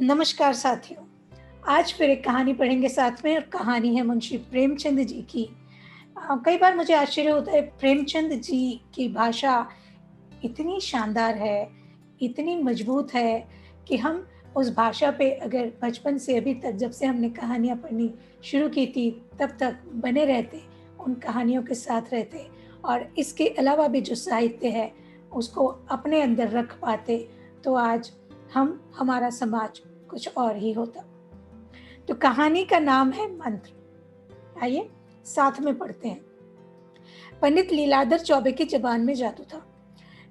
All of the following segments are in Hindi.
नमस्कार साथियों। आज फिर एक कहानी पढ़ेंगे साथ में और कहानी है मुंशी प्रेमचंद जी की। कई बार मुझे आश्चर्य होता है, प्रेमचंद जी की भाषा इतनी शानदार है, इतनी मजबूत है कि हम उस भाषा पे अगर बचपन से अभी तक जब से हमने कहानियाँ पढ़नी शुरू की थी, तब तक बने रहते, उन कहानियों के साथ रहते और इसके अलावा भी जो साहित्य है, उसको अपने अंदर रख पाते, तो आज हमारा समाज कुछ और ही होता। तो कहानी का नाम है मंत्र। आइए साथ में पढ़ते हैं। पंडित लीलाधर चौबे की जबान में जादू था।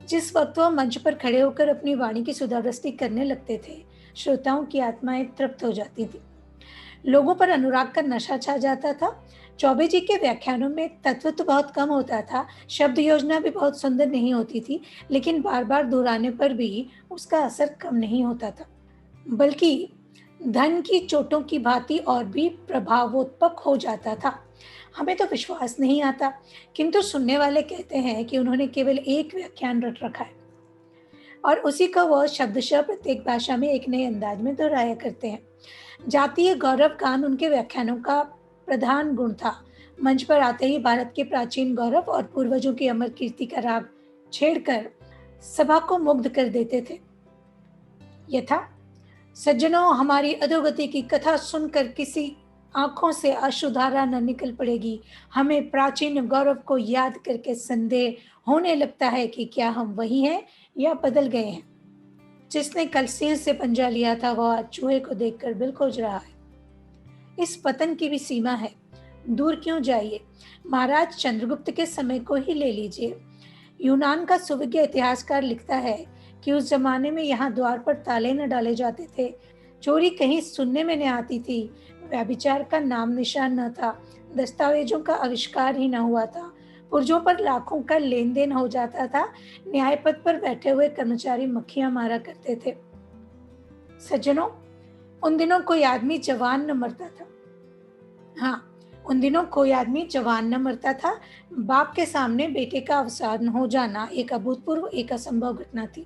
जिस वक्त वह मंच पर खड़े होकर अपनी वाणी की सुधावृष्टि करने लगते थे, श्रोताओं की आत्माएं तृप्त हो जाती थी। लोगों पर अनुराग का नशा छा जाता था। चौबे जी के व्याख्यानों में तत्व तो बहुत कम होता था, शब्द योजना भी बहुत सुंदर नहीं होती थी, लेकिन बार बार दोहराने पर भी उसका असर कम नहीं होता था, बल्कि धन की चोटों की भांति और भी प्रभावोत्पक हो जाता था। हमें तो विश्वास नहीं आता, किंतु सुनने वाले कहते हैं कि उन्होंने केवल एक व्याख्यान रट रखा है और उसी का वह शब्दशः प्रत्येक भाषा में एक नए अंदाज में दोहराया करते हैं। जातीय गौरव गान उनके व्याख्यानों का प्रधान गुण था। मंच पर आते ही भारत के प्राचीन गौरव और पूर्वजों की अमर कीर्ति का राग छेड़कर सभा को मुग्ध कर देते थे। यथा, सज्जनों, हमारी अधोगति की कथा सुनकर किसी आंखों से अश्रुधारा न निकल पड़ेगी। हमें प्राचीन गौरव को याद करके संदेह होने लगता है कि क्या हम वही हैं या बदल गए हैं। जिसने कल सिंह से पंजा लिया था, वह आज चूहे को देखकर बिल खोज रहा है। इस पतन की भी सीमा है, दूर क्यों जाइए, महाराज चंद्रगुप्त के समय को ही ले लीजिए। यूनान का सुविज्ञ इतिहासकार लिखता है कि उस जमाने में यहाँ द्वार पर ताले न डाले जाते थे, चोरी कहीं सुनने में न आती थी, व्यभिचार का नाम निशान न था, दस्तावेजों का आविष्कार ही न हुआ था, पुर्जों पर लाखों का लेन देन हो जाता था, न्याय पद पर बैठे हुए कर्मचारी मक्खियां मारा करते थे। सज्जनों, उन दिनों कोई आदमी जवान न मरता था। हाँ, उन दिनों कोई आदमी जवान न मरता था। बाप के सामने बेटे का अवसान हो जाना एक अभूतपूर्व, एक असंभव घटना थी।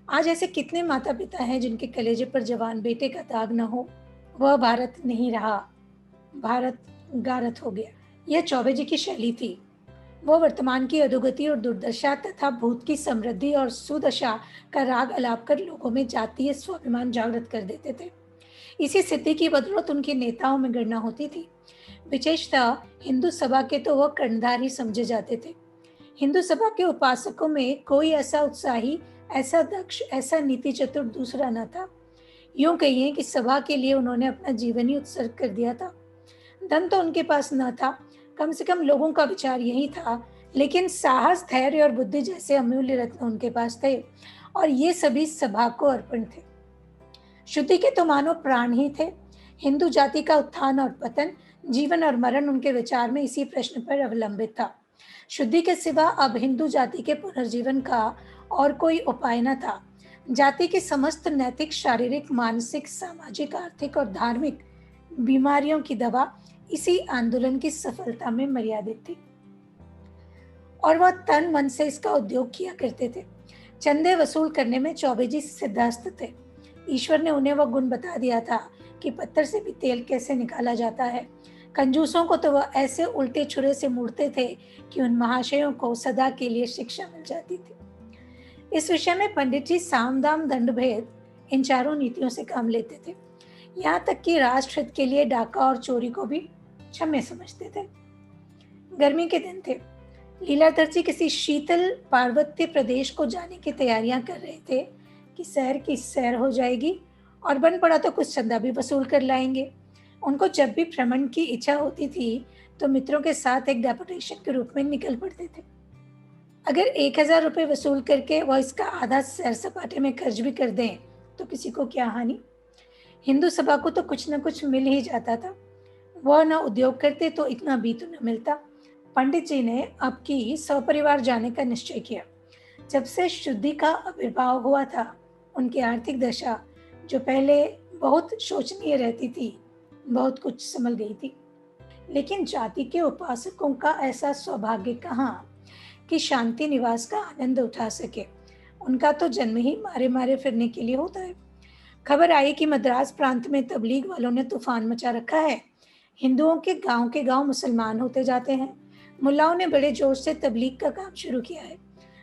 आज ऐसे कितने माता पिता हैं जिनके कलेजे पर जवान बेटे का दाग न हो। वह भारत नहीं रहा, भारत गारत हो गया। यह चौबे जी की शैली थी। वह वर्तमान की अधोगति और दुर्दशा तथा भूत की समृद्धि और सुदशा का राग अलाप कर लोगों में जातीय स्वाभिमान जागृत कर देते थे। इसी स्थिति की बदौलत उनके नेताओं में गणना होती थी। विशेषतः हिंदू सभा के तो वह कर्णधार ही समझे जाते थे। हिंदू सभा के उपासकों में कोई ऐसा उत्साही, ऐसा दक्ष, ऐसा नीति चतुर दूसरा न था। यूं कहिए कि सभा के लिए उन्होंने अपना जीवन ही उत्सर्ग कर दिया था। धन तो उनके पास न था, कम से कम लोगों का विचार यही था, लेकिन साहस, धैर्य और बुद्धि जैसे अमूल्य रत्न उनके पास थे और ये सभी सभा को अर्पण थे। शुद्धि के तो मानो प्राण ही थे। हिंदू जाति का उत्थान और पतन, जीवन और मरण उनके विचार में इसी प्रश्न पर अवलंबित था। शुद्धि के सिवा अब हिंदू जाति के पुनर्जीवन का और कोई उपाय न था। जाति की समस्त नैतिक, शारीरिक, मानसिक, सामाजिक, आर्थिक और धार्मिक बीमारियों की दवा इसी आंदोलन की सफलता में मर्यादित थी और वह तन मन से इसका उद्योग किया करते थे। चंदे वसूल करने में चौबे जी सिद्धहस्त थे। ईश्वर ने उन्हें वह गुण बता दिया था कि पत्थर से भी तेल कैसे निकाला जाता है। कंजूसों को तो वह ऐसे उल्टे छुरे से मूड़ते थे कि उन महाशयों को सदा के लिए शिक्षा मिल जाती थी। इस विषय में पंडित जी साम दाम दंड भेद इन चारों नीतियों से काम लेते थे। यहाँ तक कि राष्ट्र हित के लिए डाका और चोरी को भी क्षम्य समझते थे। गर्मी के दिन थे। लीलाधर जी किसी शीतल पार्वत्य प्रदेश को जाने की तैयारियां कर रहे थे कि शहर की सैर हो जाएगी और बन पड़ा तो कुछ चंदा भी वसूल कर लाएंगे। उनको जब भी भ्रमण की इच्छा होती थी तो मित्रों के साथ एक डेपुटेशन के रूप में निकल पड़ते थे। अगर 1,000 रुपये वसूल करके वह इसका आधा सैर सपाटे में खर्च भी कर दें तो किसी को क्या हानि। हिंदू सभा को तो कुछ न कुछ मिल ही जाता था। वह न उद्योग करते तो इतना भी तो न मिलता। पंडित जी ने अब की सपरिवार जाने का निश्चय किया। जब से शुद्धि का आविर्भाव हुआ था, उनकी आर्थिक दशा, जो पहले बहुत शोचनीय रहती थी, बहुत कुछ संभल गई थी। लेकिन जाति के उपासकों का ऐसा सौभाग्य कहाँ कि शांति निवास का आनंद उठा सके। उनका तो जन्म ही मारे मारे फिरने के लिए होता है। खबर आई कि मद्रास प्रांत में तबलीग वालों ने तूफान मचा रखा है। हिंदुओं के गांव मुसलमान होते जाते हैं। मुल्लाओं ने बड़े जोश से तबलीग का काम शुरू किया है।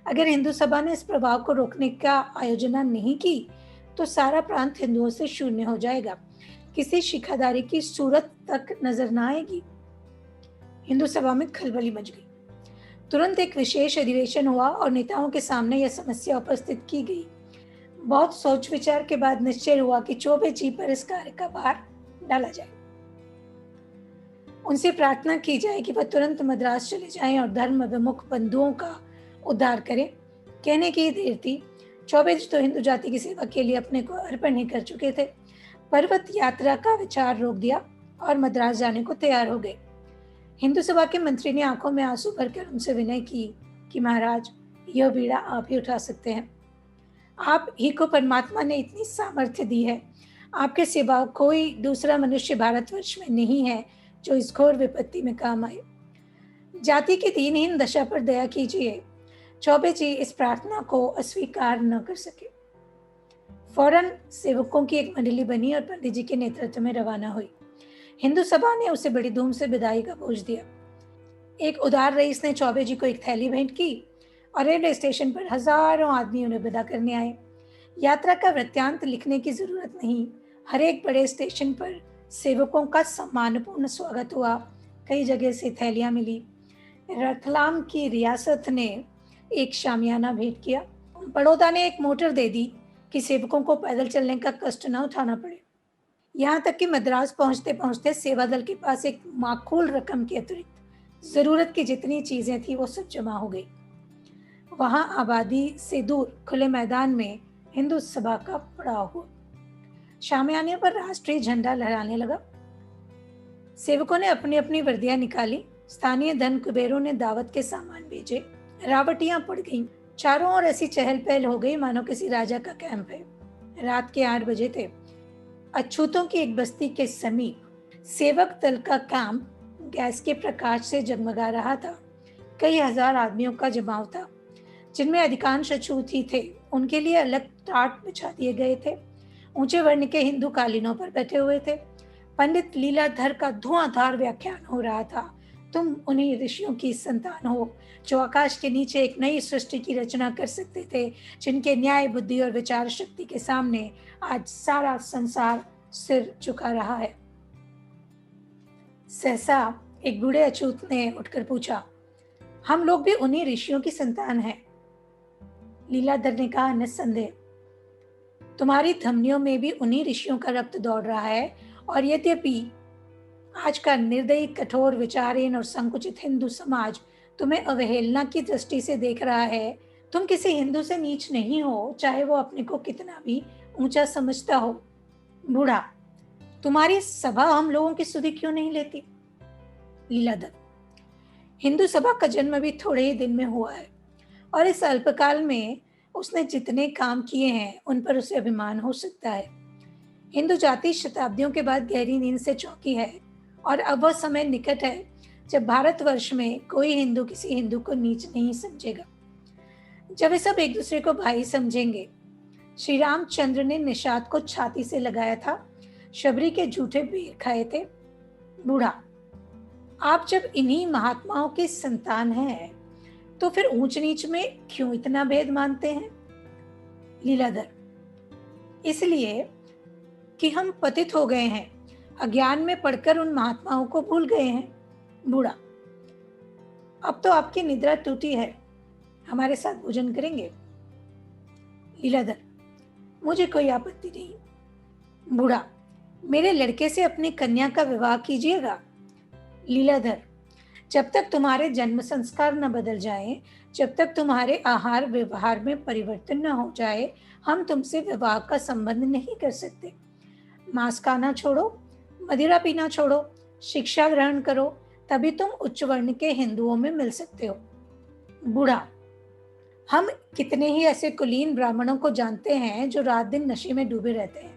अगर हिंदू सभा ने इस प्रभाव को रोकने का आयोजन नहीं की, तो सारा प्रांत हिंदुओं से शून्य हो जाएगा। किसी शिखाधारी की सूरत तक नजर न आएगी। हिंदू सभा में खलबली मच गई। तुरंत एक विशेष अधिवेशन हुआ और नेताओं के सामने यह समस्या उपस्थित की गई। बहुत सोच विचार के बाद निश्चय हुआ कि चौबे जी पर इस कार्य का भार डाला जाए। उनसे प्रार्थना की जाए कि वह तुरंत मद्रास चले जाएं और धर्म विमुख बंधुओं का उद्धार करें। कहने की देर थी। चौबे जी तो हिंदू जाति की सेवा के लिए अपने को अर्पण ही कर चुके थे। पर्वत यात्रा का विचार रोक दिया और मद्रास जाने को तैयार हो गए। हिंदू सभा के मंत्री ने आंखों में आंसू भरकर उनसे विनय की कि महाराज, यह बीड़ा आप ही उठा सकते हैं। आप ही को परमात्मा ने इतनी सामर्थ्य दी है। आपके सिवा कोई दूसरा मनुष्य भारतवर्ष में नहीं है जो इस घोर विपत्ति में काम आए। जाति की दीनहीन दशा पर दया कीजिए। चौबे जी इस प्रार्थना को अस्वीकार न कर सके। फौरन सेवकों की एक मंडली बनी और पंडित जी के नेतृत्व में रवाना हुई। हिंदू सभा ने उसे बड़ी धूम से विदाई का बोझ दिया। एक उदार रईस ने चौबे जी को एक थैली भेंट की और रेलवे स्टेशन पर हजारों आदमी उन्हें विदा करने आए। यात्रा का वृत्तांत लिखने की जरूरत नहीं। हर एक बड़े स्टेशन पर सेवकों का सम्मानपूर्ण स्वागत हुआ। कई जगह से थैलियां मिली। रतलाम की रियासत ने एक शामियाना भेंट किया। बड़ौदा ने एक मोटर दे दी कि सेवकों को पैदल चलने का कष्ट न उठाना पड़े। यहाँ तक कि मद्रास पहुंचते पहुंचते सेवा दल के पास एक माकूल रकम के अतिरिक्त जरूरत की जितनी चीजें थी वो सब जमा हो गई। वहां आबादी से दूर खुले मैदान में हिंदू सभा का पड़ाव हुआ। शामियाने पर राष्ट्रीय झंडा लहराने लगा। सेवकों ने अपनी अपनी वर्दियां निकाली। स्थानीय धन कुबेरों ने दावत के सामान भेजे। रावटियां पड़ गईं। चारों ओर ऐसी चहल पहल हो गई मानो किसी राजा का कैंप है। रात के 8 बजे थे। अछूतों की एक बस्ती के समीप सेवक दल का कैंप गैस के प्रकाश से जगमगा रहा था। कई हजार आदमियों का जमाव था, जिनमें अधिकांश अछूत ही थे। उनके लिए अलग टाट बिछा दिए गए थे। ऊंचे वर्ण के हिंदू कालीनों पर बैठे हुए थे। पंडित लीलाधर का धुआंधार व्याख्यान हो रहा था। तुम उन्हीं ऋषियों की संतान हो जो आकाश के नीचे एक नई सृष्टि की रचना कर सकते थे, जिनके न्याय, बुद्धि और विचार शक्ति के सामने आज सारा संसार सिर झुका रहा है। सहसा एक बूढ़े अछूत ने उठकर पूछा, हम लोग भी उन्हीं ऋषियों की संतान हैं? लीलाधर ने कहा, निस्संदेह। तुम्हारी धमनियों में भी उन्हीं ऋषियों का रक्त दौड़ रहा है। और यद्यपि आज का निर्दयी, कठोर, विचारहीन और संकुचित हिंदू समाज तुम्हें अवहेलना की दृष्टि से देख रहा है, तुम किसी हिंदू से नीच नहीं हो, चाहे वो अपने को कितना भी ऊंचा समझता हो। बूढ़ा, तुम्हारी सभा हम लोगों की सुधि क्यों नहीं लेती? लीलाधर, हिंदू सभा का जन्म भी थोड़े ही दिन में हुआ है और इस अल्पकाल में उसने जितने काम किए हैं उन पर उसे अभिमान हो सकता है। हिंदू जाति शताब्दियों के बाद गहरी नींद से चौंकी है और अब वह समय निकट है जब भारतवर्ष में कोई हिंदू किसी हिंदू को नीच नहीं समझेगा, जब वे सब एक दूसरे को भाई समझेंगे। श्री रामचंद्र ने निषाद को छाती से लगाया था, शबरी के झूठे बेर खाए थे। बूढ़ा, आप जब इन्हीं महात्माओं की संतान हैं, तो फिर ऊंच नीच में क्यों इतना भेद मानते हैं? लीलाधर, इसलिए कि हम पतित हो गए हैं, अज्ञान में पड़कर उन महात्माओं को भूल गए हैं। बूढ़ा, अब तो आपकी निद्रा टूटी है, हमारे साथ भोजन करेंगे? लीलाधर, मुझे कोई आपत्ति नहीं। बूढ़ा, मेरे लड़के से अपनी कन्या का विवाह कीजिएगा। लीलाधर, जब तक तुम्हारे जन्म संस्कार न बदल जाएं, जब तक तुम्हारे आहार व्यवहार में परिवर्तन न हो जाए, हम तुमसे विवाह का संबंध नहीं कर सकते। मांस खाना छोड़ो, मदिरा पीना छोड़ो, शिक्षा ग्रहण करो, तभी तुम उच्च वर्ण के हिंदुओं में मिल सकते हो। बूढ़ा, हम कितने ही ऐसे कुलीन ब्राह्मणों को जानते हैं जो रात दिन नशे में डूबे रहते हैं,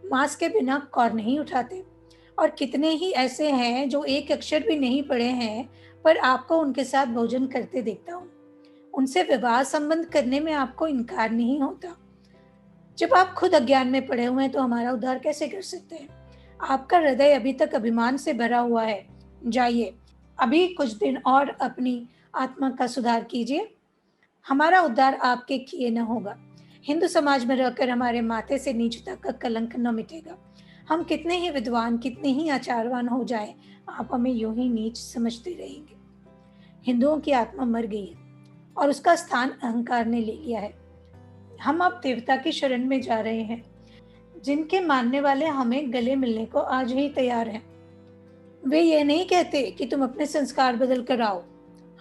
मांस के बिना कौर नहीं उठाते, और कितने ही ऐसे हैं जो एक अक्षर भी नहीं पढ़े हैं, पर आपको उनके साथ भोजन करते देखता हूँ। उनसे विवाह संबंध करने में आपको इनकार नहीं होता। जब आप खुद अज्ञान में पड़े हुए हैं तो हमारा उद्धार कैसे कर सकते हैं? आपका हृदय अभी तक अभिमान से भरा हुआ है। जाइए, अभी कुछ दिन और अपनी आत्मा का सुधार कीजिए। हमारा उद्धार आपके किए न होगा। हिंदू समाज में रहकर हमारे माथे से नीचता का कलंक न मिटेगा। हम कितने ही विद्वान, कितने ही आचारवान हो जाएं, आप हमें यूं ही नीच समझते रहेंगे। हिंदुओं की आत्मा मर गई है और उसका स्थान अहंकार ने ले लिया है। हम अब देवता की शरण में जा रहे हैं, जिनके मानने वाले हमें गले मिलने को आज ही तैयार हैं। वे ये नहीं कहते कि तुम अपने संस्कार बदल कर आओ,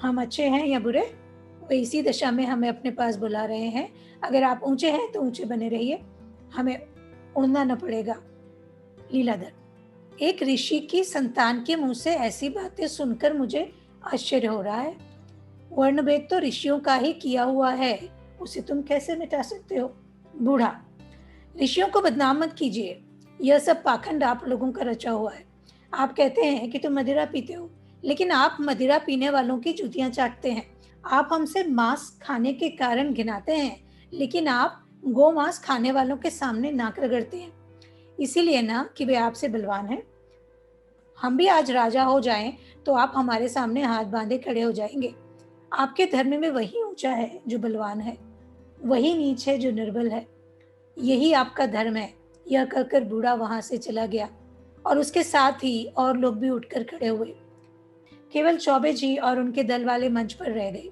हम अच्छे हैं या बुरे। वे इसी दशा में हमें अपने पास बुला रहे हैं। अगर आप ऊंचे हैं तो ऊंचे बने रहिए, हमें उड़ना न पड़ेगा। लीलाधर, एक ऋषि की संतान के मुंह से ऐसी बातें सुनकर मुझे आश्चर्य हो रहा है। वर्णभेद तो ऋषियों का ही किया हुआ है, उसे तुम कैसे मिटा सकते हो? बूढ़ा, ऋषियों को बदनाम मत कीजिए। यह सब पाखंड आप लोगों का रचा हुआ है। आप कहते हैं कि तुम मदिरा पीते हो, लेकिन आप मदिरा पीने वालों की जूतियां चाटते हैं। आप हमसे मांस खाने के कारण घिनाते हैं, लेकिन आप गौ मांस खाने वालों के सामने नाक रगड़ते हैं। इसीलिए ना कि वे आपसे बलवान हैं। हम भी आज राजा हो जाएं तो आप हमारे सामने हाथ बांधे खड़े हो जाएंगे। आपके धर्म में वही ऊंचा है जो बलवान है, वही नीच है जो निर्बल है। यही आपका धर्म है। यह कहकर बूढ़ा वहां से चला गया और उसके साथ ही और लोग भी उठकर खड़े हुए। केवल चौबे जी और उनके दल वाले मंच पर रह गए,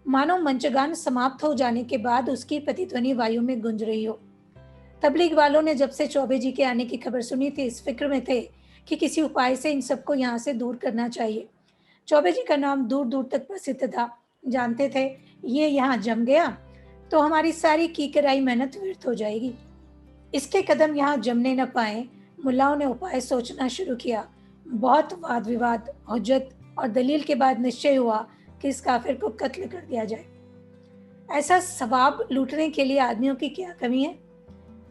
मानो मंचगान समाप्त हो जाने के बाद उसकी प्रतिध्वनि वायु में गूंज रही हो। तबलीग वालों ने जब से चौबे जी के आने की खबर सुनी थी, इस फिक्र में थे कि किसी उपाय से इन सबको यहाँ से दूर करना चाहिए। चौबे जी का नाम दूर दूर तक प्रसिद्ध था। जानते थे, ये यहाँ जम गया तो हमारी सारी की कराई मेहनत व्यर्थ हो जाएगी। इसके कदम यहाँ जमने न पाए, मुल्लाओं ने उपाय सोचना शुरू किया। बहुत वाद विवाद, हुज्जत और दलील के बाद निश्चय हुआ कि इस काफिर को कत्ल कर दिया जाए। ऐसा सवाब लूटने के लिए आदमियों की क्या कमी है?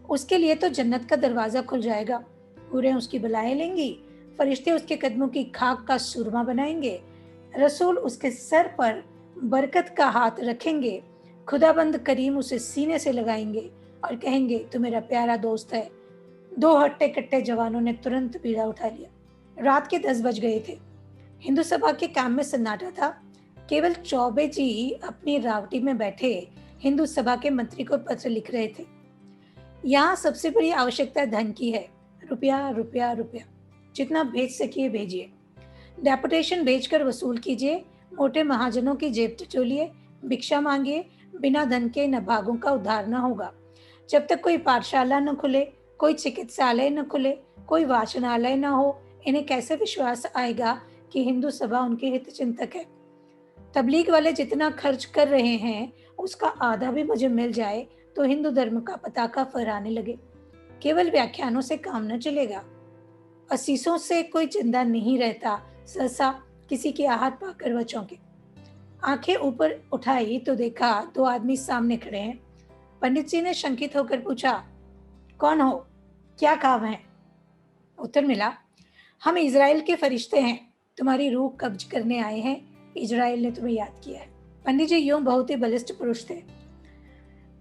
उसके लिए तो जन्नत का दरवाजा खुल जाएगा। हूरें उसकी बलाएं लेंगी, फरिश्ते उसके कदमों की खाक का सुरमा बनाएंगे, रसूल उसके सर पर बरकत का हाथ रखेंगे, खुदाबंद करीम उसे सीने से लगाएंगे और कहेंगे तू मेरा प्यारा दोस्त है। दो हट्टे कट्टे जवानों ने तुरंत बीड़ा उठा लिया। रात के 10 बज गए थे। हिंदू सभा के काम में सन्नाटा था। केवल चौबे जी अपनी रावटी में बैठे हिंदू सभा के मंत्री को पत्र लिख रहे थे। यहाँ सबसे बड़ी आवश्यकता धन की है। रुपया रुपया रुपया, जितना भेज सकिए भेजिए। डेपुटेशन भेजकर वसूल कीजिए, मोटे महाजनों की जेब टटोलिए, भिक्षा मांगिए। बिना धन के नभागों का उद्धार न होगा। जब तक कोई पाठशाला न खुले, कोई चिकित्सालय न खुले, कोई वाचनालय न हो, इन्हें कैसे विश्वास आएगा कि हिंदू सभा उनके हित चिंतक है? तबलीग वाले जितना खर्च कर रहे हैं, उसका आधा भी मुझे मिल जाए तो हिंदू धर्म का पताका फहराने लगे। केवल व्याख्यानों से काम न चलेगा। असीसों से कोई जिंदा नहीं रहता। सहसा किसी की आहट पाकर वह चौंके। आंखें ऊपर उठाई तो देखा 2 आदमी सामने खड़े हैं। पंडित जी ने शंकित होकर पूछा, कौन हो? क्या काम है? उत्तर मिला, हम इजराइल के फरिश्ते हैं, तुम्हारी रूह कब्ज करने आए हैं। इजराइल ने तुम्हें याद किया है। पंडित जी यूं बहुत ही बलिष्ठ पुरुष थे,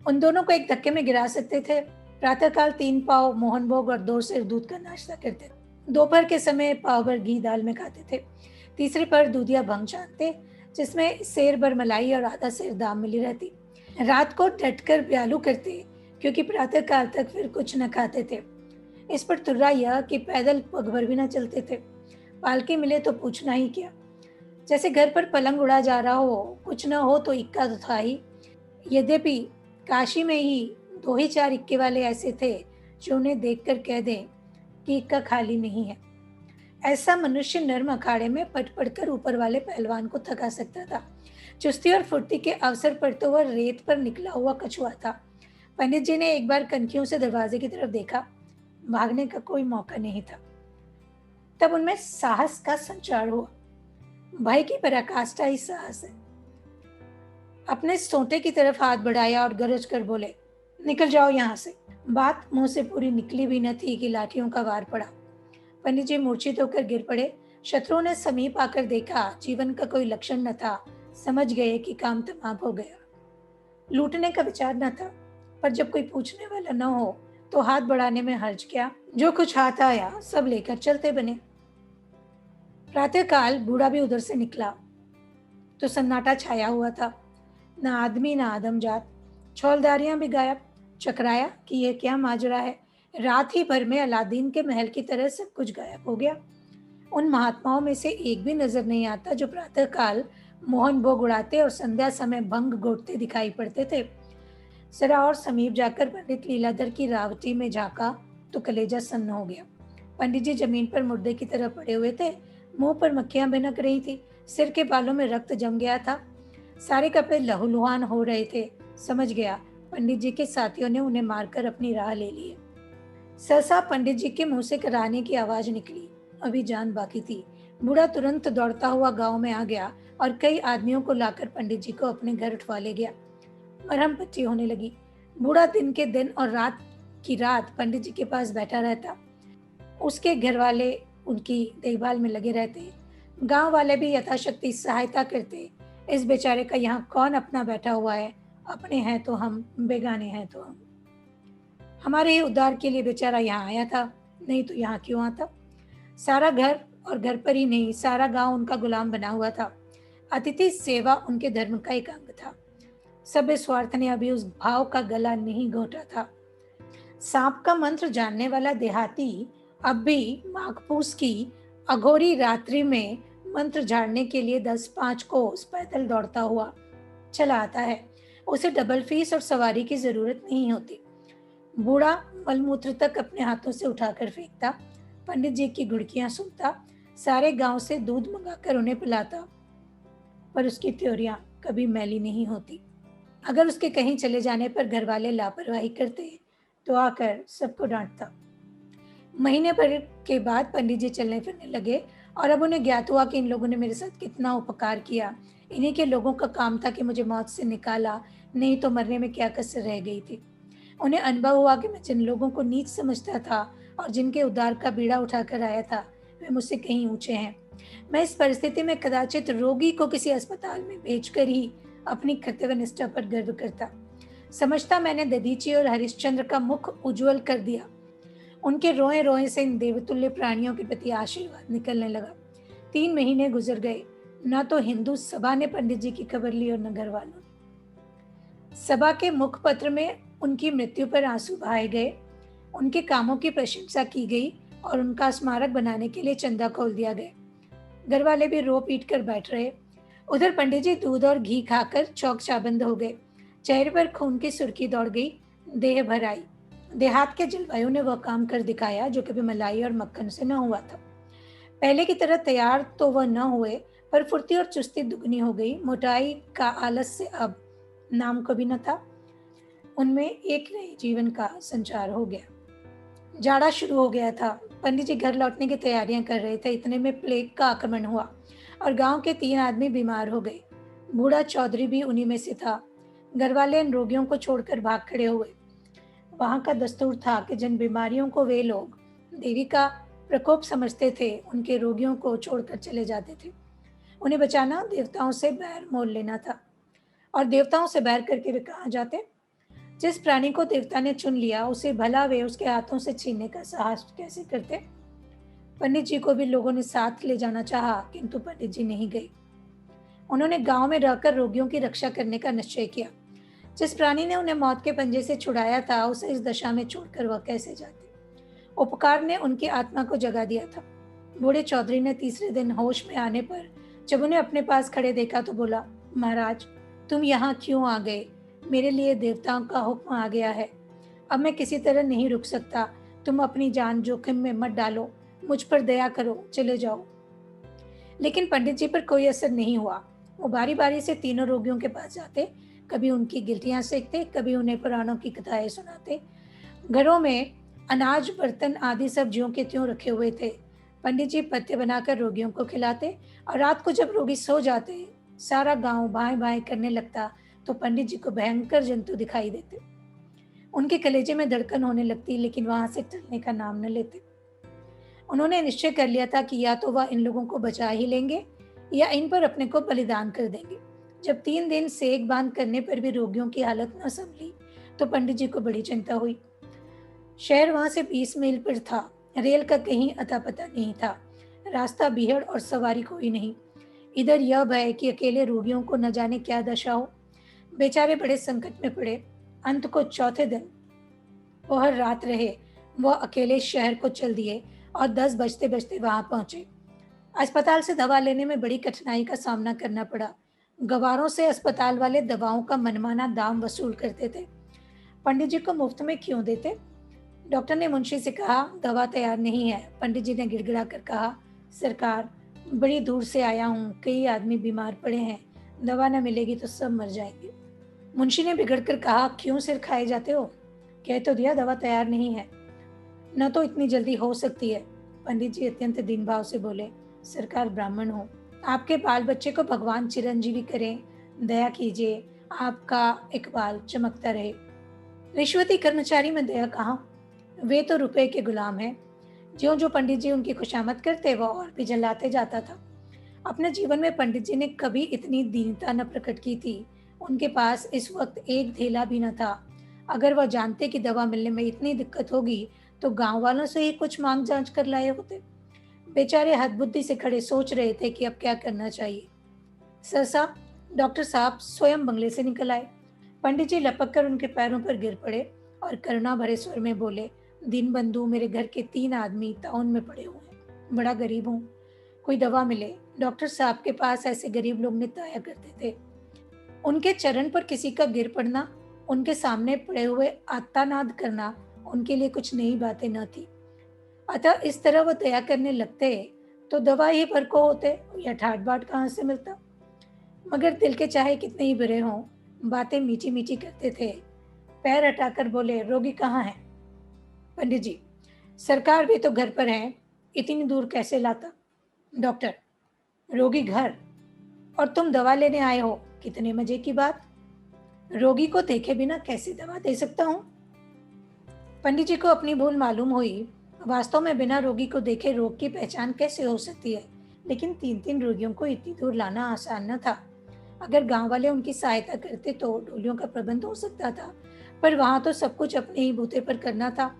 उन दोनों को एक धक्के में गिरा सकते थे। प्रातःकाल 3 पाव मोहनभोग और 2 सेर दूध का नाश्ता करते। दोपहर के समय पाव भर घी दाल में खाते थे। तीसरे पर दूधिया भंग छानते, जिसमें सेर भर मलाई और आधा सेर दाम मिली रहती। रात को डटकर ब्यालू करते, क्योंकि प्रातःकाल तक फिर कुछ न खाते थे। इस पर तुर्रा यह कि पैदल पगभर भी न चलते थे। पालकी मिले तो पूछना ही क्या। जैसे घर पर पलंग उड़ा जा रहा हो, कुछ न हो तो इक्का तो था ही। यद्यपि काशी में ही 2 ही 4 इक्के वाले ऐसे थे जो उन्हें देखकर कह दें कि इक्का खाली नहीं है। ऐसा मनुष्य नर्म अखाड़े में पट पड़कर ऊपर वाले पहलवान को थका सकता था। चुस्ती और फुर्ती के अवसर पर तो वह रेत पर निकला हुआ कछुआ था। पंडित जी ने एक बार कनखियों से दरवाजे की तरफ देखा। भागने का कोई मौका नहीं था। तब उनमें साहस का संचार हुआ। भय की पराकाष्ठा ही साहस है। अपने सोंटे की तरफ हाथ बढ़ाया और गरज कर बोले, निकल जाओ यहाँ से। बात मुंह से पूरी निकली भी न थी कि लाठियों का वार पड़ा। पंडित जी मूर्छित होकर गिर पड़े। शत्रुओं ने समीप आकर देखा, जीवन का कोई लक्षण न था। समझ गए कि काम तमाम हो गया। लूटने का विचार न था। पर जब कोई पूछने वाला न हो तो हाथ बढ़ाने में हर्ज क्या, जो कुछ हाथ आया सब लेकर चलते बने। प्रातःकाल बूढ़ा भी उधर से निकला तो सन्नाटा छाया हुआ था। ना आदमी ना आदमजात। छौलदारियां भी गायब। चकराया कि यह क्या माजरा है। रात ही भर में अलादीन के महल की तरह सब कुछ गायब हो गया। उन महात्माओं में से एक भी नजर नहीं आता जो प्रातःकाल मोहन भोग उड़ाते और संध्या समय भंग घोटते दिखाई पड़ते थे। जरा और समीप जाकर पंडित लीलाधर की रावटी में झांका तो कलेजा सन्न हो गया। पंडित जी जमीन पर मुर्दे की तरह पड़े हुए थे। मुंह पर मक्खियां भिनक रही थी। सिर के बालों में रक्त जम गया था। सारे कपड़े लहूलुहान हो रहे थे। समझ गया पंडित जी के साथियों ने उन्हें मारकर अपनी राह ले ली है। सहसा पंडित जी के मुंह से कराहने की आवाज निकली। अभी जान बाकी थी। बूढ़ा तुरंत दौड़ता हुआ गांव में आ गया और कई आदमियों को लाकर पंडित जी को अपने घर उठवा ले गया। मरहम पट्टी होने लगी। बूढ़ा दिन के दिन और रात की रात पंडित जी के पास बैठा रहता। उसके घर वाले उनकी देखभाल में लगे रहते। गांव वाले भी यथाशक्ति सहायता करते। इस बेचारे का यहाँ कौन अपना बैठा हुआ है। अपने हैं तो हम, बेगाने हैं तो हम। हमारे ही उद्धार के लिए बेचारा यहाँ आया था, नहीं तो यहाँ क्यों आता। सारा घर, और घर पर ही नहीं सारा गांव उनका गुलाम बना हुआ था। अतिथि सेवा उनके धर्म का एक अंग था। सभ्य स्वार्थ ने अभी उस भाव का गला नहीं घोटा था। सांप का मंत्र जानने वाला देहाती अब भी माघपूस की अघोरी रात्रि में मंत्र झाड़ने के लिए 10-5 कोस पैदल दौड़ता हुआ चला आता है। उसे डबल फीस और सवारी की जरूरत नहीं होती। बूढ़ा मलमूत्र तक अपने हाथों से उठाकर फेंकता। पंडित जी की घुड़कियां सुनता। सारे गांव से दूध मंगाकर उन्हें पिलाता। पर उसकी त्योरियां कभी मैली नहीं होती। अगर उसके कहीं चले जाने पर घर वाले लापरवाही करते तो आकर सबको डांटता। महीने भर के बाद पंडित जी चलने फिरने लगे और अब उन्हें ज्ञात हुआ कि इन लोगों ने मेरे साथ कितना उपकार किया। इन्हीं के लोगों का काम था कि मुझे मौत से निकाला, नहीं तो मरने में क्या कसर रह गई थी। उन्हें अनुभव हुआ कि मैं जिन लोगों को नीच समझता था और जिनके उद्धार का बीड़ा उठाकर आया था, वे मुझसे कहीं ऊंचे हैं। मैं इस परिस्थिति में कदाचित रोगी को किसी अस्पताल में भेजकर ही अपनी कर्तव्य निष्ठा पर गर्व करता। समझता मैंने दधीची और हरिश्चंद्र का मुख उज्जवल कर दिया। उनके रोए रोए से इन देवतुल्य प्राणियों के प्रति आशीर्वाद निकलने लगा। 3 महीने गुजर गए। न तो हिंदू सभा ने पंडित जी की खबर ली और न घर वालों ने। सभा के मुखपत्र में उनकी मृत्यु पर आंसू बहाए गए। उनके कामों की प्रशंसा की गई और उनका स्मारक बनाने के लिए चंदा खोल दिया गया। घर वाले भी रो पीट कर बैठ रहे। उधर पंडित जी दूध और घी खाकर चौक चाबंद हो गए। चेहरे पर खून की सुर्खी दौड़ गई। देह भर आई। देहात के जलवायु ने वह काम कर दिखाया जो कभी मलाई और मक्खन से न हुआ था। पहले की तरह तैयार तो वह न हुए, पर फुर्ती और चुस्ती दुगनी हो गई। मोटाई का आलस्य अब नाम को भी न था। उनमें एक नए जीवन का संचार हो गया। जाड़ा शुरू हो गया था। पंडित जी घर लौटने की तैयारियां कर रहे थे। इतने में प्लेग का आक्रमण हुआ और गांव के 3 आदमी बीमार हो गए। बूढ़ा चौधरी भी उन्हीं में से था। घर वाले इन रोगियों को छोड़कर भाग खड़े हुए। वहां का दस्तूर था कि जिन बीमारियों को वे लोग देवी का प्रकोप समझते थे, उनके रोगियों को छोड़कर चले जाते थे। उन्हें बचाना देवताओं से बैर मोल लेना था। और देवताओं से बैर करके वे कहाँ जाते। जिस प्राणी को देवता ने चुन लिया, उसे भला वे उसके हाथों से छीनने का साहस कैसे करते। पंडित जी को भी लोगों ने साथ ले जाना चाहा, किंतु पंडित जी नहीं गए। उन्होंने गांव में रहकर रोगियों की रक्षा करने का निश्चय किया। जिस प्राणी ने उन्हें मौत के पंजे से छुड़ाया था, उसे इस दशा में छोड़कर वह कैसे जाते। उपकार ने उनकी आत्मा को जगा दिया था। बूढ़े चौधरी ने तीसरे दिन होश में आने पर जब उन्हें अपने पास खड़े देखा तो बोला, महाराज, तुम यहाँ क्यों आ गए। मेरे लिए देवताओं का हुक्म आ गया है। अब मैं किसी तरह नहीं रुक सकता। तुम अपनी जान जोखिम में मत डालो। मुझ पर दया करो, चले जाओ। लेकिन पंडित जी पर कोई असर नहीं हुआ। वो बारी बारी से तीनों रोगियों के पास जाते। कभी उनकी गिल्टियां सेकते, कभी उन्हें पुराणों की कथाएं सुनाते। घरों में अनाज, बर्तन आदि सब ज्यों के त्यों रखे हुए थे। पंडित जी पत्ते बनाकर रोगियों को खिलाते और रात को जब रोगी सो जाते, सारा गांव भाएं भाएं करने लगता तो पंडित जी को भयंकर जंतु दिखाई देते। उनके कलेजे में धड़कन होने लगती, लेकिन वहां से टलने का नाम न लेते। उन्होंने निश्चय कर लिया था कि या तो वह इन लोगों को बचा ही लेंगे या इन पर अपने को बलिदान कर देंगे। जब 3 दिन सेक बांध करने पर भी रोगियों की हालत न संभली, तो पंडित जी को बड़ी चिंता हुई। शहर वहां से 20 मील पर था। रेल का कहीं अता पता नहीं था। रास्ता बीहड़ और सवारी कोई नहीं। इधर यह भय कि अकेले रोगियों को न जाने क्या दशा हो। बेचारे बड़े संकट में पड़े। अंत को चौथे दिन वो हर रात रहे। वह अकेले शहर को चल दिए और 10 बजते बजते वहां पहुंचे। अस्पताल से दवा लेने में बड़ी कठिनाई का सामना करना पड़ा। गवारों से अस्पताल वाले दवाओं का मनमाना दाम वसूल करते थे। पंडित जी को मुफ्त में क्यों देते? डॉक्टर ने मुंशी से कहा, दवा तैयार नहीं है। पंडित जी ने गिड़गिड़ा कर कहा, सरकार, बड़ी दूर से आया हूँ, कई आदमी बीमार पड़े हैं, दवा न मिलेगी तो सब मर जाएंगे। मुंशी ने बिगड़ कर कहा, क्यों सिर खाए जाते हो? कह तो दिया दवा तैयार नहीं है, न तो इतनी जल्दी हो सकती है। पंडित जी अत्यंत दीन भाव से बोले, सरकार, ब्राह्मण हो, आपके बाल बच्चे को भगवान चिरंजीवी करें, दया कीजिए, आपका इकबाल चमकता रहे। रिश्वती कर्मचारी में दया कहाँ? वे तो रुपए के गुलाम हैं। ज्यों जो पंडित जी उनकी खुशामद करते वह और भी जलाते जाता था। अपने जीवन में पंडित जी ने कभी इतनी दीनता न प्रकट की थी। उनके पास इस वक्त एक धेला भी न था। अगर वह जानते कि दवा मिलने में इतनी दिक्कत होगी तो गांव वालों से ही कुछ मांग जांच कर लाए होते। बेचारे हदबुद्धि से खड़े सोच रहे थे कि अब क्या करना चाहिए। सहसा डॉक्टर साहब स्वयं बंगले से निकल आए। पंडित जी लपक कर उनके पैरों पर गिर पड़े और करुणा भरे स्वर में बोले, दीनबंधु, मेरे घर के 3 आदमी ताउन में पड़े हुए हैं, बड़ा गरीब हूँ, कोई दवा मिले। डॉक्टर साहब के पास ऐसे गरीब लोग नित्य आया करते थे। उनके चरण पर किसी का गिर पड़ना, उनके सामने पड़े हुए आत्तानाद करना उनके लिए कुछ नई बातें न थी। अतः इस तरह वो दया करने लगते तो दवा ही भर को होते या ठाट बाट कहाँ से मिलता। मगर दिल के चाहे कितने ही बुरे हों, बातें मीठी मीठी करते थे। पैर हटाकर बोले, रोगी कहाँ है? पंडित जी, सरकार भी तो घर पर है, इतनी दूर कैसे लाता? डॉक्टर, रोगी घर और तुम दवा लेने आए हो, कितने मजे की बात। रोगी को देखे बिना कैसे दवा दे सकता हूँ? पंडित जी को अपनी भूल मालूम हुई। वास्तव में बिना रोगी को देखे रोग की पहचान कैसे हो सकती है? लेकिन 3 3 रोगियों को इतनी दूर लाना आसान न था। अगर गांव वाले उनकी सहायता करते तो डोलियों का प्रबंध हो सकता था, पर वहां तो सब कुछ अपने ही बूते पर करना था।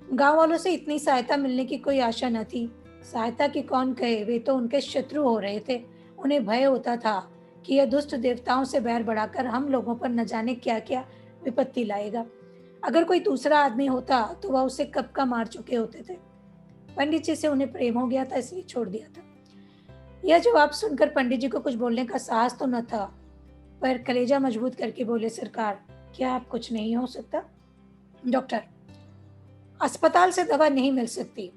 गांव वालों से इतनी सहायता मिलने की कोई आशा न थी। सहायता की कौन कहे, वे तो उनके शत्रु हो रहे थे। उन्हें भय होता था कि यह दुष्ट देवताओं से बैर बढ़ाकर हम लोगों पर न जाने क्या क्या विपत्ति लाएगा। अगर कोई दूसरा आदमी होता तो वह उसे कब का मार चुके होते थे। पंडित जी से उन्हें प्रेम हो गया था, इसलिए छोड़ दिया था। यह जवाब सुनकर पंडित जी को कुछ बोलने का साहस तो न था, पर कलेजा मजबूत करके बोले, सरकार, क्या आप कुछ नहीं हो सकता? डॉक्टर, अस्पताल से दवा नहीं मिल सकती,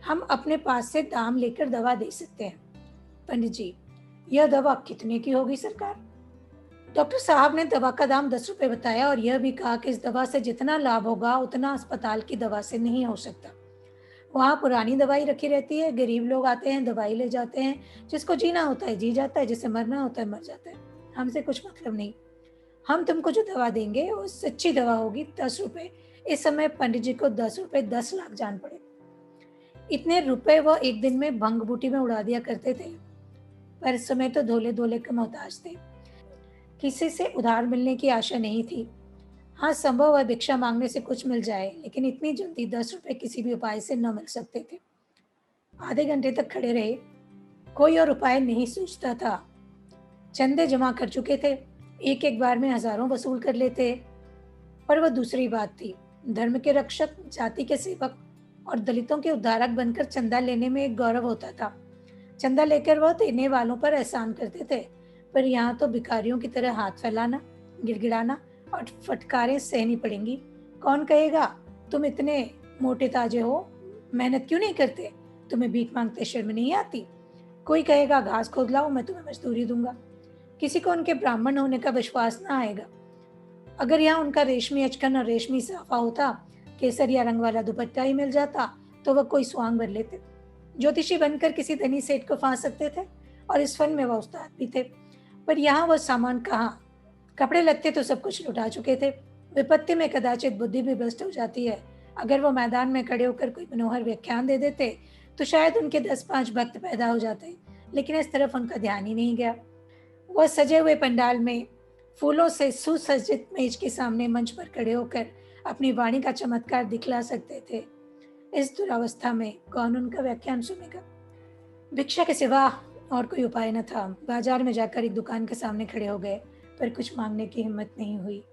हम अपने पास से दाम लेकर दवा दे सकते हैं। पंडित जी, यह दवा कितने की होगी सरकार? डॉक्टर साहब ने दवा का दाम 10 रुपए बताया और यह भी कहा कि इस दवा से जितना लाभ होगा उतना अस्पताल की दवा से नहीं हो सकता। वहाँ पुरानी दवाई रखी रहती है, गरीब लोग आते हैं, दवाई ले जाते हैं, जिसको जीना होता है जी जाता है, जिसे मरना होता है मर जाता है। हमसे कुछ मतलब नहीं। हम तुमको जो दवा देंगे वो सच्ची दवा होगी। 10 रुपए। इस समय पंडित जी को 10 रुपए 10 लाख जान पड़े। इतने रुपए वह एक दिन में भंग बूटी में उड़ा दिया करते थे, पर इस समय तो धोले धोले के मोहताज थे। किसी से उधार मिलने की आशा नहीं थी। हाँ, संभव है भिक्षा मांगने से कुछ मिल जाए, लेकिन इतनी जल्दी 10 रुपए किसी भी उपाय से न मिल सकते थे। आधे घंटे तक खड़े रहे, कोई और उपाय नहीं सूझता था। चंदे जमा कर चुके थे, एक एक बार में हजारों वसूल कर लेते। पर वह दूसरी बात थी। धर्म के रक्षक, जाति के सेवक और दलितों के उद्धारक बनकर चंदा लेने में एक गौरव होता था। चंदा लेकर वह देने वालों पर एहसान करते थे, पर यहाँ तो भिखारियों की तरह हाथ फैलाना, गिड़गिड़ाना और फटकारें सहनी पड़ेंगी। कौन कहेगा, तुम इतने मोटे ताजे हो, मेहनत क्यों नहीं करते? तुम्हें भीख मांगते शर्म नहीं आती? कोई कहेगा, घास खोद लाओ, मैं तुम्हें मजदूरी दूंगा। किसी को उनके ब्राह्मण होने का विश्वास ना आएगा। अगर यहाँ उनका रेशमी अचकन और रेशमी साफा होता, केसरिया रंग वाला दुपट्टा ही मिल जाता, तो वह कोई स्वांग भर लेते। ज्योतिषी बनकर किसी धनी सेठ को फांस सकते थे और इस फन में वह उस्ताद भी थे। पर यहाँ वह सामान कहाँ? कपड़े लत्ते तो सब कुछ लुटा चुके थे। विपत्ति में कदाचित बुद्धि भी भ्रष्ट हो जाती है। अगर वो मैदान में खड़े होकर कोई मनोहर व्याख्यान दे देते तो शायद उनके 10 5 भक्त पैदा हो जाते, लेकिन इस तरफ उनका ध्यान ही नहीं गया। वह सजे हुए पंडाल में फूलों से सुसज्जित मेज के सामने मंच पर खड़े होकर अपनी वाणी का चमत्कार दिखला सकते थे। इस दुरावस्था में कौन उनका व्याख्यान सुनेगा? भिक्षा के सिवा और कोई उपाय न था। बाजार में जाकर एक दुकान के सामने खड़े हो गए, पर कुछ मांगने की हिम्मत नहीं हुई।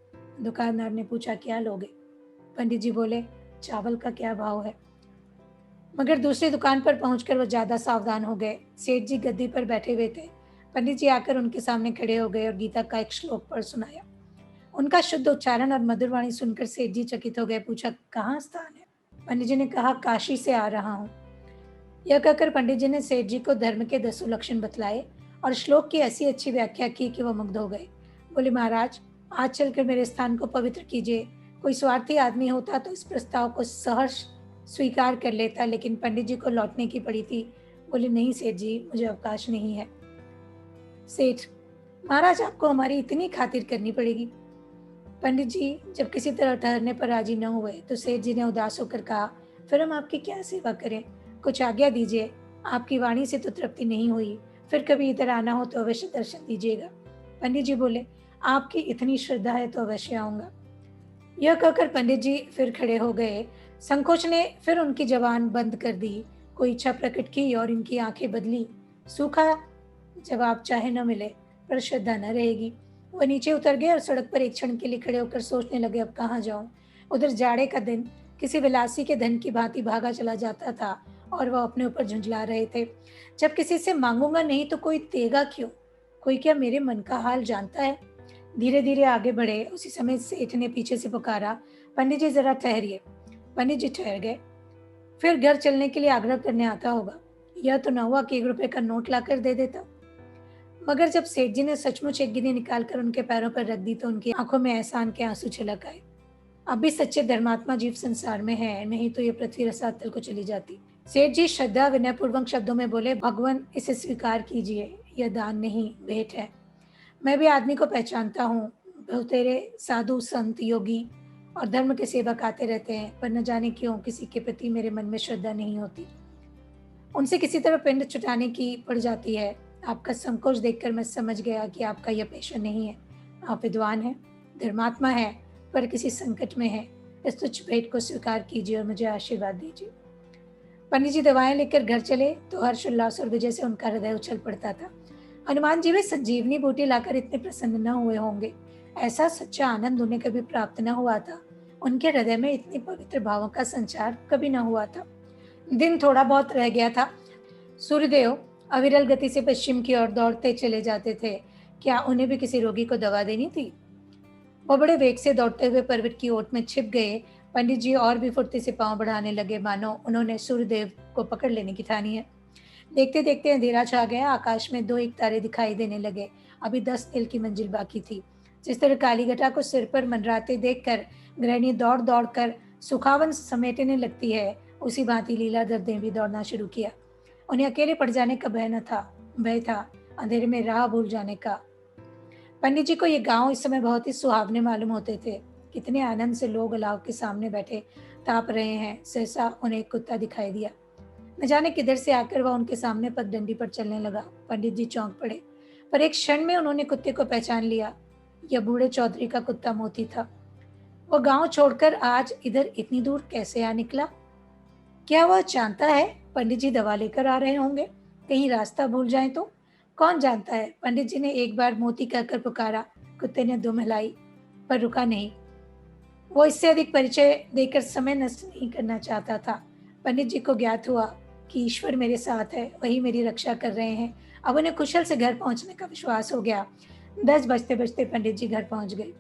दुकानदार ने पूछा, क्या लोगे? पंडित जी बोले, चावल का क्या भाव है? मगर दूसरी दुकान पर पहुंचकर वो ज्यादा सावधान हो गए। सेठ जी गद्दी पर बैठे हुए थे। पंडित जी आकर उनके सामने खड़े हो गए और गीता का एक श्लोक पढ़ सुनाया। उनका शुद्ध उच्चारण और मधुर वाणी सुनकर सेठ जी चकित हो गए। पूछा, कहाँ स्थान है? पंडित जी ने कहा, काशी से आ रहा हूँ। यह कहकर पंडित जी ने सेठ जी को धर्म के 10 लक्षण बतलाए और श्लोक की ऐसी अच्छी व्याख्या की कि वह मुग्ध हो गए। बोले, महाराज, आज चलकर मेरे स्थान को पवित्र कीजिए। कोई स्वार्थी आदमी होता तो इस प्रस्ताव को सहर्ष स्वीकार कर लेता, लेकिन पंडित जी को लौटने की पड़ी थी। बोले, नहीं सेठ जी, मुझे अवकाश नहीं है। सेठ, महाराज, आपको हमारी इतनी खातिर करनी पड़ेगी। पंडित जी जब किसी तरह ठहरने पर राजी न हुए तो सेठ जी ने उदास होकर कहा, फिर हम आपकी क्या सेवा करें? कुछ आज्ञा दीजिए। आपकी वाणी से तो तृप्ति नहीं हुई, फिर कभी इधर आना हो तो अवश्य दर्शन दीजिएगा। पंडित जी बोले, आपकी इतनी श्रद्धा है तो अवश्य आऊंगा। यह कहकर पंडित जी फिर खड़े हो गए। संकोच ने फिर उनकी जबान बंद कर दी। कोई इच्छा प्रकट की और इनकी आंखें बदली। सूखा जवाब चाहे न मिले, पर श्रद्धा न रहेगी। वह नीचे उतर गए और सड़क पर एक क्षण के लिए खड़े होकर सोचने लगे, अब कहाँ जाऊं? उधर जाड़े का दिन किसी विलासी के धन की भांति भागा चला जाता था और वह अपने ऊपर झुंझला रहे थे। जब किसी से मांगूंगा नहीं तो कोई देगा क्यों? कोई क्या मेरे मन का हाल जानता है? धीरे धीरे आगे बढ़े। उसी समय सेठ ने पीछे से पुकारा, पंडित जी जरा ठहरिए। पंडित जी ठहर गए। फिर घर चलने के लिए आग्रह करने आता होगा। यह तो न हुआ कि 1 रुपए का नोट लाकर दे देता। मगर जब सेठ जी ने सचमुच एक गिनी निकालकर उनके पैरों पर रख दी तो उनकी आंखों में एहसान के आंसू छलक आए। अब भी सच्चे धर्मात्मा जीव संसार में है, नहीं तो ये पृथ्वी रसातल को चली जाती। सेठ जी श्रद्धा विनय पूर्वक शब्दों में बोले, भगवान इसे स्वीकार कीजिए, यह दान नहीं भेंट है। मैं भी आदमी को पहचानता हूँ। बहुतेरे साधु संत योगी और धर्म के सेवक आते रहते हैं, पर न जाने क्यों किसी के प्रति मेरे मन में श्रद्धा नहीं होती। उनसे किसी तरह पिंड छुटाने की पड़ जाती है। आपका संकोच देखकर मैं समझ गया कि आपका यह पेशा नहीं है। आप विद्वान हैं, धर्मात्मा है, पर किसी संकट में है। इस तुच्छ भेंट को स्वीकार कीजिए और मुझे आशीर्वाद दीजिए। पंडित जी दवाएं लेकर घर चले तो हर्ष उल्लास और विजय से उनका हृदय उछल पड़ता था। हनुमान जी वे संजीवनी बूटी लाकर इतने प्रसन्न न हुए होंगे। ऐसा सच्चा आनंद उन्हें कभी प्राप्त न हुआ था। उनके हृदय में इतने पवित्र भावों का संचार कभी न हुआ था। दिन थोड़ा बहुत रह गया था। सूर्यदेव अविरल गति से पश्चिम की ओर दौड़ते चले जाते थे। क्या उन्हें भी किसी रोगी को दवा देनी थी? वो बड़े वेग से दौड़ते हुए पर्वत की ओट में छिप गए। पंडित जी और भी फुर्ती से पांव बढ़ाने लगे, मानो उन्होंने सूर्यदेव को पकड़ लेने की ठानी है। देखते देखते अंधेरा छा गया। आकाश में 2 एक तारे दिखाई देने लगे। अभी 10 मील की मंजिल बाकी थी। जिस तरह काली घटा को सिर पर मंडराते देखकर गृहिणी दौड़ दौड़ कर सुखावन समेटने लगती है, उसी भांति लीलाधर ने भी दौड़ना शुरू किया। उन्हें अकेले पड़ जाने का भय था, अंधेरे में राह भूल जाने का। पंडित जी को ये गांव इस समय बहुत ही सुहावने मालूम होते थे। कितने आनंद से लोग अलाव के सामने बैठे ताप रहे हैं। सहसा उन्हें एक कुत्ता दिखाई दिया। न जाने किधर से आकर वह उनके सामने पगडंडी पर चलने लगा। पंडित जी चौंक पड़े, पर एक क्षण में उन्होंने कुत्ते को पहचान लिया। यह बूढ़े चौधरी का कुत्ता मोती था। वह गांव छोड़कर आज इधर इतनी दूर कैसे आ निकला? क्या वह जानता है पंडित जी दवा लेकर आ रहे होंगे? कहीं रास्ता भूल जाएं तो? कौन जानता है? पंडित जी ने एक बार मोती कहकर पुकारा। कुत्ते ने दुम हिलाई, पर रुका नहीं। वो इससे अधिक परिचय देकर समय नष्ट नहीं करना चाहता था। पंडित जी को ज्ञात हुआ कि ईश्वर मेरे साथ है, वही मेरी रक्षा कर रहे हैं। अब उन्हें कुशल से घर पहुंचने का विश्वास हो गया। 10 बजते बजते पंडित जी घर पहुंच गए।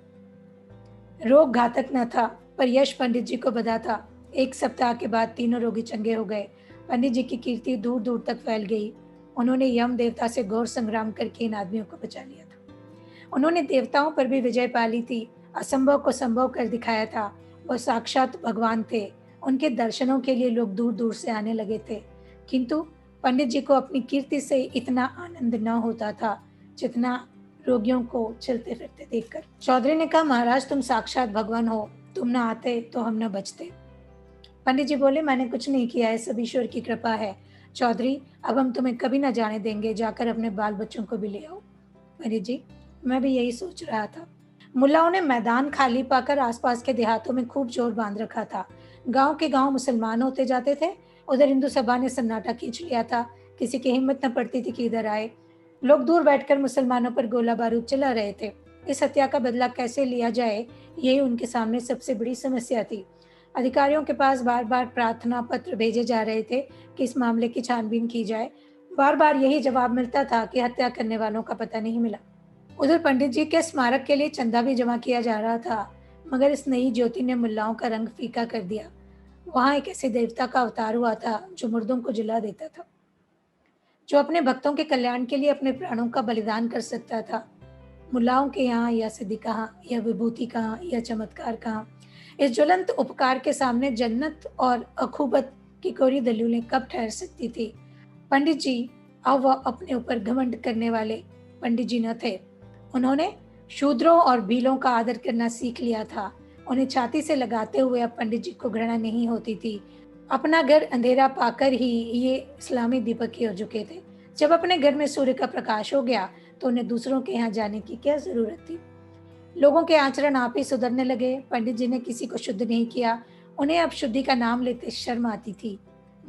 रोग घातक न था, पर यश पंडित जी को बधा था। 1 सप्ताह के बाद तीनों रोगी चंगे हो गए। पंडित जी की कीर्ति दूर दूर तक फैल गई। उन्होंने यम देवता से घोर संग्राम करके इन आदमियों को बचा लिया था। उन्होंने देवताओं पर भी विजय पा ली थी। असंभव को संभव कर दिखाया था। वह साक्षात भगवान थे। उनके दर्शनों के लिए लोग दूर दूर से आने लगे थे। किंतु पंडित जी को अपनी कीर्ति से इतना आनंद न होता था जितना रोगियों को चलते फिरते देखकर। चौधरी ने कहा, महाराज तुम साक्षात भगवान हो, तुम न आते तो हम न बचते। पंडित जी बोले, मैंने कुछ नहीं किया है, सब ईश्वर की कृपा है। चौधरी, अब हम तुम्हें कभी न जाने देंगे, जाकर अपने बाल बच्चों को भी ले आओ। पंडित जी, मैं भी यही सोच रहा था। मुल्लाओं ने मैदान खाली पाकर आसपास के देहातों में खूब जोर बांध रखा था। गांव के गांव मुसलमान होते जाते थे। उधर हिंदू सभा ने सन्नाटा खींच लिया था। किसी की हिम्मत न पड़ती थी कि इधर आए। लोग दूर बैठकर मुसलमानों पर गोला बारूद चला रहे थे। इस हत्या का बदला कैसे लिया जाए, यही उनके सामने सबसे बड़ी समस्या थी। अधिकारियों के पास बार बार प्रार्थना पत्र भेजे जा रहे थे कि इस मामले की छानबीन की जाए। बार बार यही जवाब मिलता था कि हत्या करने वालों का पता नहीं मिला। उधर पंडित जी के स्मारक के लिए चंदा भी जमा किया जा रहा था, मगर इस नई ज्योति ने मुल्लाओं का रंग फीका कर दिया। वहां एक ऐसे देवता का अवतार हुआ था जो मुर्दों को जिला देता था, जो अपने भक्तों के कल्याण के लिए अपने प्राणों का बलिदान कर सकता था। मुल्लाओं के यहाँ या सिद्धि कहाँ, या विभूति कहाँ, या चमत्कार कहाँ? इस ज्वलंत उपकार के सामने जन्नत और अखुबत की कोरी दलीलें कब ठहर सकती थी? पंडित जी, अब वह अपने ऊपर घमंड करने वाले पंडित जी न थे। उन्होंने शूद्रों और भीलों का आदर करना सीख लिया था। उन्हें छाती से लगाते हुए अब पंडित जी को घृणा नहीं होती थी। अपना घर अंधेरा पाकर ही ये इस्लामी दीपक हो चुके थे। जब अपने घर में सूर्य का प्रकाश हो गया, तो उन्हें दूसरों के यहाँ जाने की क्या जरूरत थी? लोगों के आचरण आप ही सुधरने लगे। पंडित जी ने किसी को शुद्ध नहीं किया। उन्हें अब शुद्धि का नाम लेते शर्म आती थी।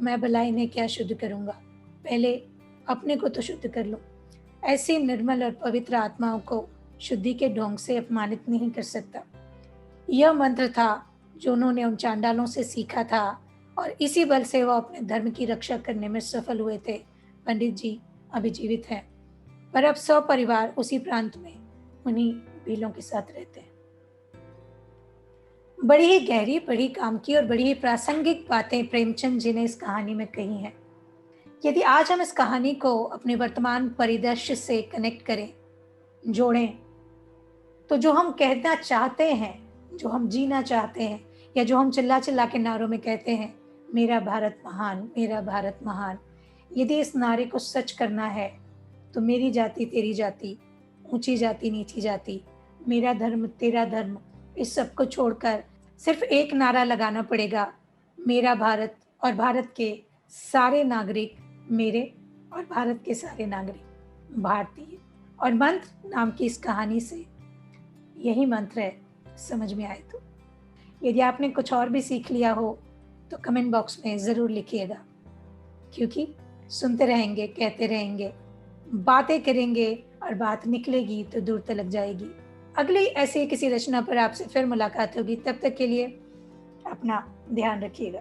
मैं भला इन्हें क्या शुद्ध करूंगा? पहले अपने को तो शुद्ध कर लो। ऐसी निर्मल और पवित्र आत्माओं को शुद्धि के ढोंग से अपमानित नहीं कर सकता। यह मंत्र था जो उन्होंने उन चांडालों से सीखा था, और इसी बल से वह अपने धर्म की रक्षा करने में सफल हुए थे। पंडित जी अभी जीवित हैं, पर अब सपरिवार उसी प्रांत में उन्हीं भीलों के साथ रहते हैं। बड़ी ही गहरी, बड़ी काम की और बड़ी ही प्रासंगिक बातें प्रेमचंद जी ने इस कहानी में कही हैं। यदि आज हम इस कहानी को अपने वर्तमान परिदृश्य से कनेक्ट करें, जोड़ें, तो जो हम कहना चाहते हैं, जो हम जीना चाहते हैं, या जो हम चिल्ला चिल्ला के नारों में कहते हैं, मेरा भारत महान, मेरा भारत महान, यदि इस नारे को सच करना है, तो मेरी जाति तेरी जाति, ऊंची जाति नीची जाति, मेरा धर्म तेरा धर्म, इस सब को छोड़कर सिर्फ एक नारा लगाना पड़ेगा, मेरा भारत और भारत के सारे नागरिक मेरे, और भारत के सारे नागरिक भारतीय। और मंत्र नाम की इस कहानी से यही मंत्र है, समझ में आए तो। यदि आपने कुछ और भी सीख लिया हो, तो कमेंट बॉक्स में ज़रूर लिखिएगा, क्योंकि सुनते रहेंगे, कहते रहेंगे, बातें करेंगे, और बात निकलेगी तो दूर तलक जाएगी। अगली ऐसी किसी रचना पर आपसे फिर मुलाकात होगी। तब तक के लिए अपना ध्यान रखिएगा।